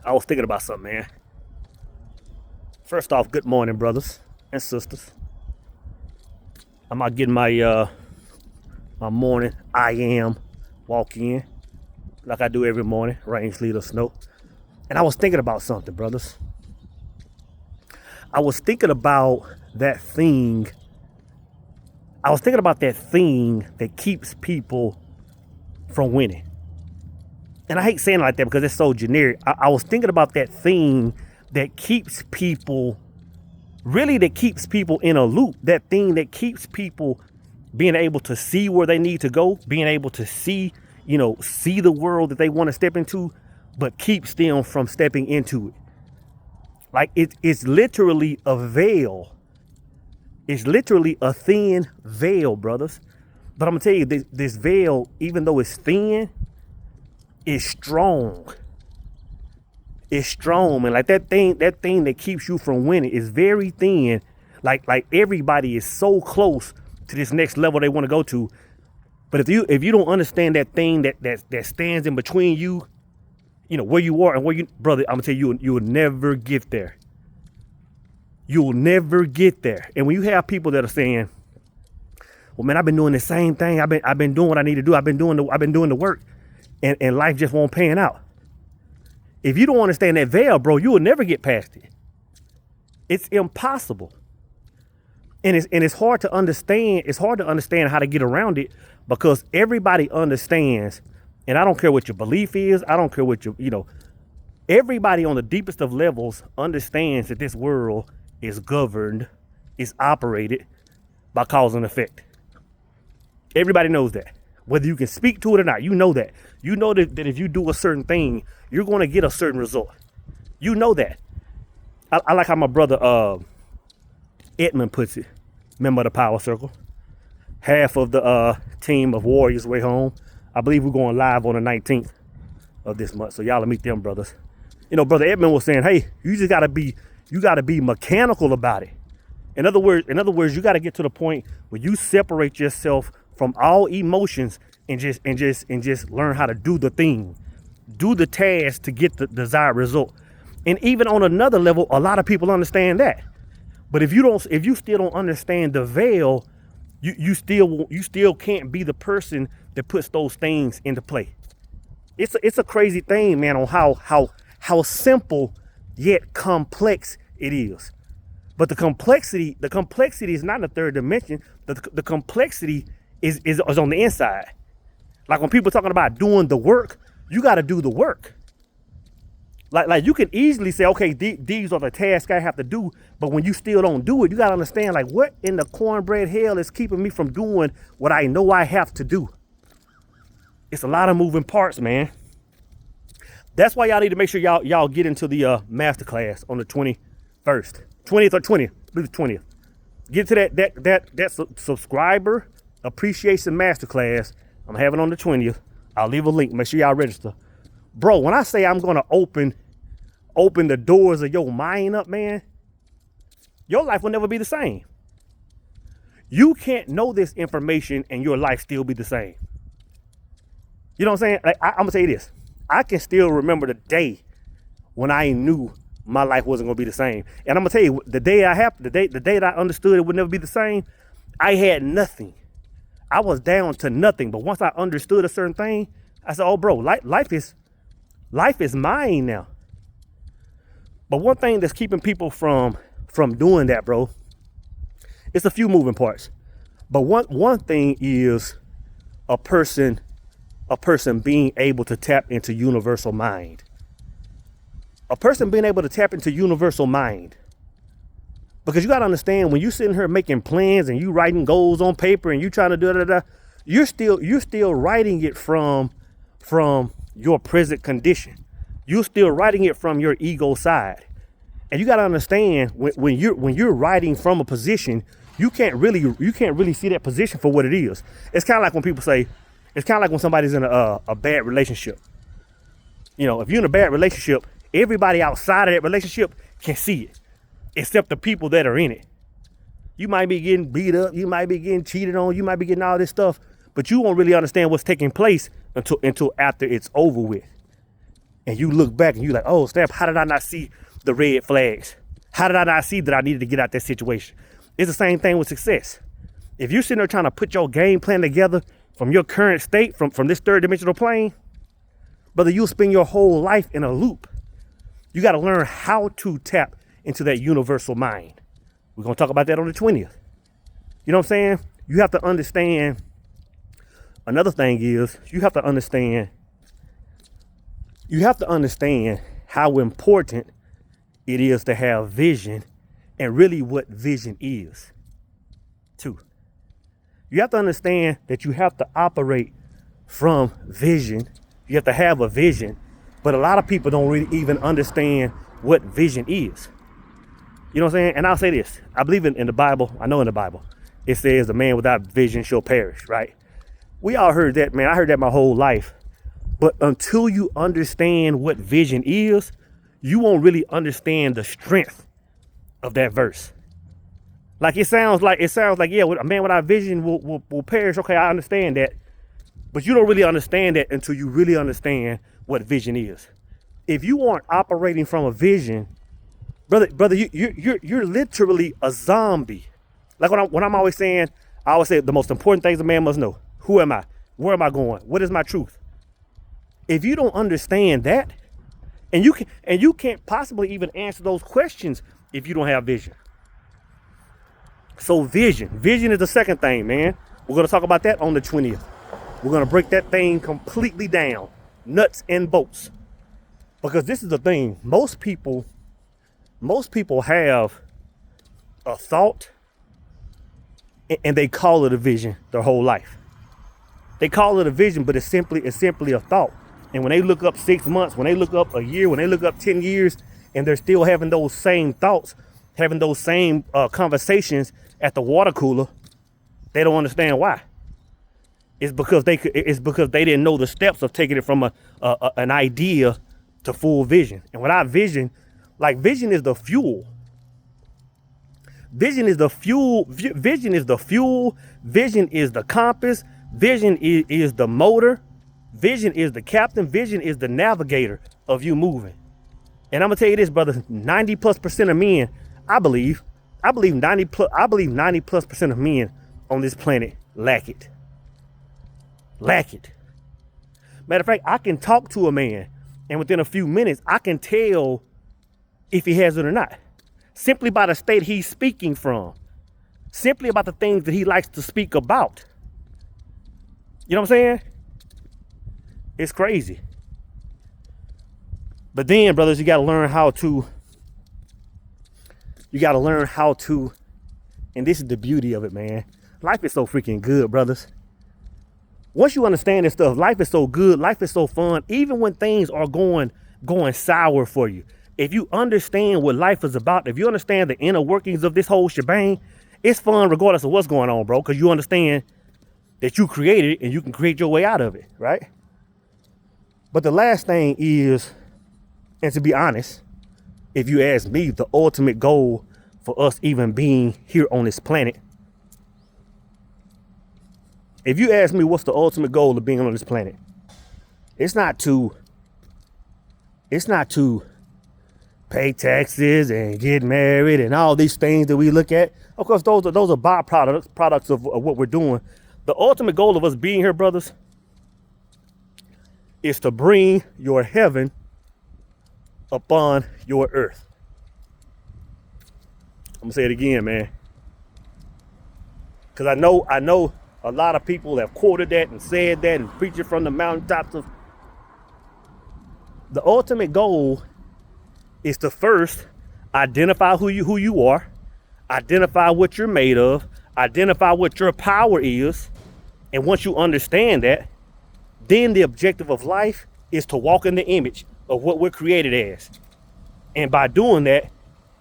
I was thinking about something, man. First off, good morning, brothers and sisters. I'm out getting my morning I am walk in like I do every morning, rain, sleet, or snow. And I was thinking about something, brothers. I was thinking about that thing. I was thinking about that thing that keeps people from winning. And I hate saying it like that because it's so generic. I was thinking about that thing that keeps people, that keeps people in a loop. That thing that keeps people being able to see where they need to go, being able to see the world that they want to step into, but keeps them from stepping into it. Like it's literally a veil. It's literally a thin veil, brothers. But I'm gonna tell you, this veil, even though it's thin, is strong. It's strong, man. Like that thing that keeps you from winning is very thin. Like everybody is so close to this next level they want to go to. But if you don't understand that thing that stands in between you, where you are and where brother, I'm gonna tell you, you will never get there. You will never get there. And when you have people that are saying, well, man, I've been doing the same thing. I've been doing what I need to do. I've been doing the work, and life just won't pan out. If you don't understand that veil, bro, you will never get past it. It's impossible. And it's hard to understand. It's hard to understand how to get around it because everybody understands. And I don't care what your belief is. I don't care what everybody on the deepest of levels understands that this world is governed, is operated by cause and effect. Everybody knows that. Whether you can speak to it or not, you know that. You know that if you do a certain thing, you're going to get a certain result. You know that. I like how my brother Edmund puts it. Member of the Power Circle. Half of the team of Warriors way home. I believe we're going live on the 19th of this month. So y'all will meet them brothers. Brother Edmund was saying, hey, you gotta be mechanical about it. In other words, you gotta get to the point where you separate yourself from all emotions and just learn how to do the thing. Do the task to get the desired result. And even on another level, a lot of people understand that. But if you still don't understand the veil, you still can't be the person that puts those things into play. It's a crazy thing, man, on how simple yet complex it is. But the complexity is not in the third dimension. The complexity is on the inside. Like when people talking about doing the work, you got to do the work. Like you can easily say, okay, these are the tasks I have to do. But when you still don't do it, you got to understand, like, what in the cornbread hell is keeping me from doing what I know I have to do? It's a lot of moving parts, man. That's why y'all need to make sure y'all get into the Masterclass on the 21st, 20th or 20th, I believe it's 20th. Get to that subscriber appreciation Masterclass. I'm having on the 20th. I'll leave a link. Make sure y'all register. Bro, when I say I'm going to open the doors of your mind up, man, your life will never be the same. You can't know this information and your life still be the same. You know what I'm saying? Like, I'm going to tell you this. I can still remember the day when I knew my life wasn't going to be the same. And I'm going to tell you, the day that I understood it would never be the same, I had nothing. I was down to nothing. But once I understood a certain thing, I said, oh, bro, life is mine now. But one thing that's keeping people from doing that, bro, it's a few moving parts. But one thing is a person being able to tap into universal mind. A person being able to tap into universal mind. Because you got to understand, when you sitting here making plans and you writing goals on paper and you trying to do you're still writing it from your present condition. You're still writing it from your ego side. And you got to understand, when you're writing from a position, you can't really see that position for what it is. It's kind of like when people say, it's kind of like when somebody's in a bad relationship. If you're in a bad relationship, everybody outside of that relationship can see it, except the people that are in it. You might be getting beat up, you might be getting cheated on, you might be getting all this stuff, but you won't really understand what's taking place until after it's over with. And you look back and you're like, oh, snap, how did I not see the red flags? How did I not see that I needed to get out that situation? It's the same thing with success. If you're sitting there trying to put your game plan together from your current state, from this third dimensional plane, brother, you'll spend your whole life in a loop. You got to learn how to tap into that universal mind. We're going to talk about that on the 20th. You know what I'm saying? You have to understand. Another thing is you have to understand how important it is to have vision and really what vision is too. You have to understand that you have to operate from vision. You have to have a vision, but a lot of people don't really even understand what vision is. You know what I'm saying? And I'll say this, I believe in the Bible. I know in the Bible, it says the man without vision shall perish, right? We all heard that, man. I heard that my whole life. But until you understand what vision is, you won't really understand the strength of that verse. Like it sounds like, yeah, a man without vision will perish. Okay, I understand that. But you don't really understand that until you really understand what vision is. If you aren't operating from a vision, brother, you're literally a zombie. Like when I'm always saying, I always say the most important things a man must know. Who am I? Where am I going? What is my truth? If you don't understand that, and you can't possibly even answer those questions if you don't have vision. So vision is the second thing, man. We're going to talk about that on the 20th. We're going to break that thing completely down, nuts and bolts. Because this is the thing, most people have a thought and they call it a vision their whole life. They call it a vision, but it's simply a thought. And when they look up 6 months, when they look up a year, when they look up 10 years, and they're still having those same thoughts, having those same conversations at the water cooler, they don't understand why. It's because they didn't know the steps of taking it from an idea to full vision. And without vision, like vision is the fuel. Vision is the fuel. Vision is the fuel. Vision is the compass. Vision is the motor. Vision is the captain. Vision is the navigator of you moving. And I'm gonna tell you this, brother, 90+% of men, I believe 90+% of men on this planet lack it. Matter of fact, I can talk to a man and within a few minutes, I can tell if he has it or not. Simply by the state he's speaking from. Simply about the things that he likes to speak about. You know what I'm saying? It's crazy. But then, brothers, you got to learn how to, and this is the beauty of it, man. Life is so freaking good, brothers. Once you understand this stuff, life is so good, life is so fun, even when things are going sour for you. If you understand what life is about, if you understand the inner workings of this whole shebang, it's fun regardless of what's going on, bro, because you understand that you created it and you can create your way out of it, right? But the last thing is, and to be honest, if you ask me, the ultimate goal for us even being here on this planet, if you ask me what's the ultimate goal of being on this planet, it's not to pay taxes and get married and all these things that we look at. Of course, those are products of what we're doing. The ultimate goal of us being here, brothers, is to bring your heaven upon your earth. I'm gonna say it again, man. Because I know a lot of people have quoted that and said that and preached it from the mountaintops of. The ultimate goal is to first identify who you are, identify what you're made of, identify what your power is, and once you understand that, then the objective of life is to walk in the image of what we're created as. And by doing that,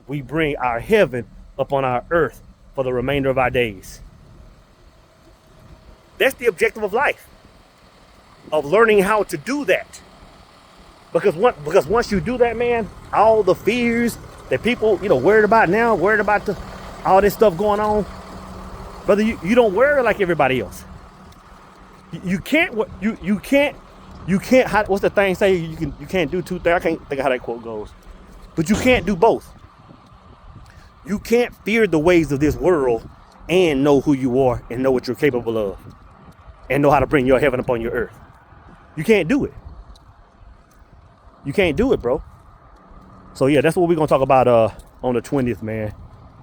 we bring our heaven upon our earth for the remainder of our days. That's the objective of life, of learning how to do that. Because once you do that, man, all the fears that people, worried about now, worried about all this stuff going on, brother, you don't worry like everybody else. You can't You can't, what's the thing say? You can't do two things. I can't think of how that quote goes. But you can't do both. You can't fear the ways of this world and know who you are and know what you're capable of and know how to bring your heaven upon your earth. You can't do it. You can't do it, bro. So yeah, that's what we're gonna talk about on the 20th, man.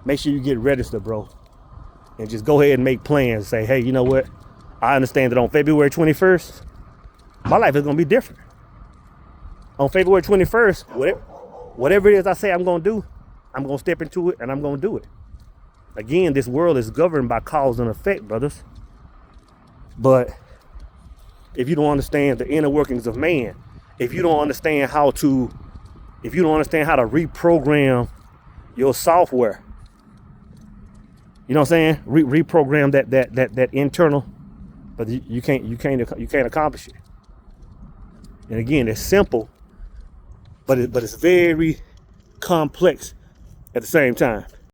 Make sure you get registered, bro. And just go ahead and make plans. Say, hey, you know what? I understand that on February 21st, my life is gonna be different. On February 21st, whatever it is I say I'm gonna do, I'm gonna step into it and I'm gonna do it. Again, this world is governed by cause and effect, brothers. But if you don't understand the inner workings of man, if you don't understand how to reprogram your software, you know what I'm saying? Reprogram that internal, but you can't accomplish it. And again, it's simple, but it's very complex at the same time.